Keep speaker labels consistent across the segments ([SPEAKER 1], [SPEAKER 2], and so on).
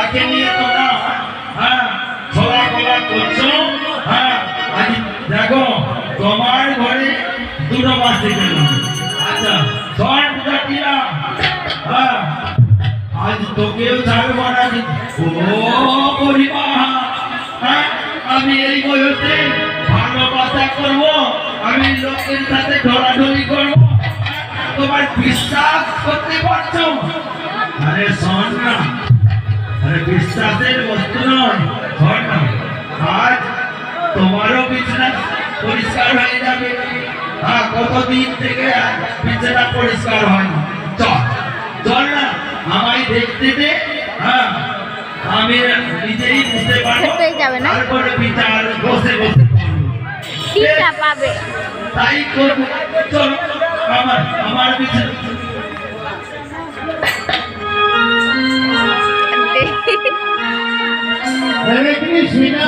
[SPEAKER 1] যাকে নিয়ে তোমরা চলাফেরা করছো, আজ দেখো তোমার ঘরে দুটো বাচ্চা গেল। আচ্ছা ছট পূজা কিনা আজ তোকেও ছাড়বো না। ও পরিমা, আমি এই বয়সে ভালোবাসা করবো, আমি লোকের সাথে ঢলাঢলি করবো, তোমার বিশ্বাস করতে পারছো? আরে শোন না, আরে বিশ্বাসের বস্তু নয়, শোন না, আজ তোমারও বিছানা পরিষ্কার হয়ে যাবে। কতদিন থেকে বিছানা পরিষ্কার হয় না। চল চল না, আমায় দেখতে দে, আমি নিজেই বুঝতে পারবো, তারপরে বিচার বসে বসে
[SPEAKER 2] পাবে
[SPEAKER 1] তাই করবো। চলো আমার বিছানা।
[SPEAKER 3] হরে কৃষ্ণ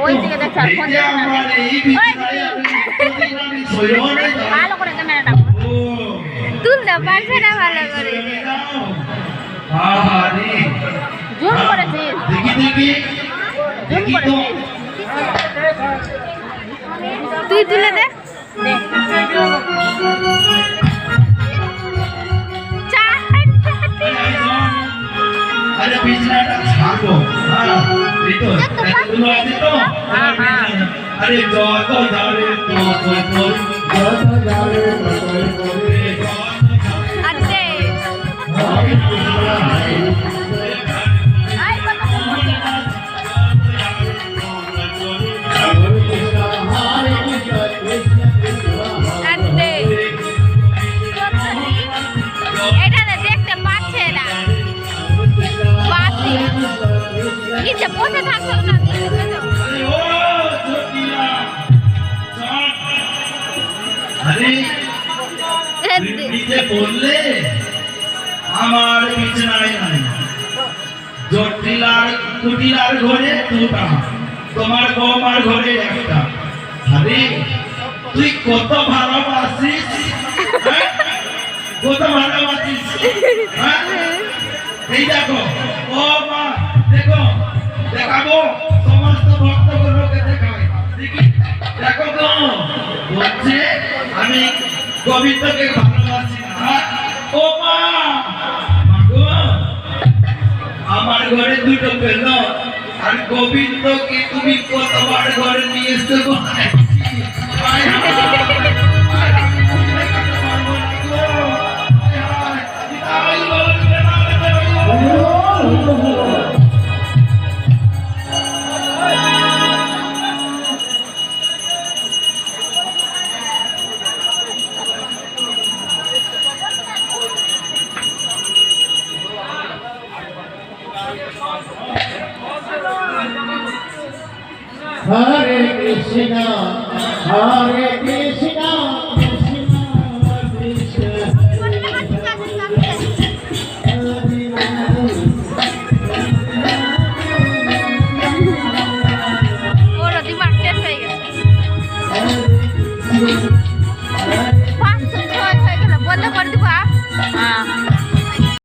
[SPEAKER 2] ওই দিকে দেখো ভালো করে ক্যামেরাটা তুলতে পারছে না ভালো করে জুম করেছি তুই তুলে দে
[SPEAKER 1] अरे যত যাবে
[SPEAKER 2] দেখতে পাচ্ছে না বসে থাকতো না
[SPEAKER 1] বললে আমার বিছানায় নাই, জটিলার কুটিলার ঘরে দুটা, তোমার বৌমার ঘরে একটা। আরে তুই কত ভালোবাসিস, কত ভালোবাসিস। এই দেখো ও মা, দেখো দেখাবো সমস্ত ভক্তগুলোকে দেখাবে। দেখি দেখো তো বলছে আমি গোবিন্দকে ভালোবাসি না। ও মা, আমার ঘরে দুটো পেল, আর গোবিন্দকে তুমি কতবার ঘরে নিয়ে এসছো?
[SPEAKER 3] हरे कृष्णा हरे कृष्णा कृष्णा कृष्ण
[SPEAKER 2] ওর দিমাগ শেষ হয়ে গেছে।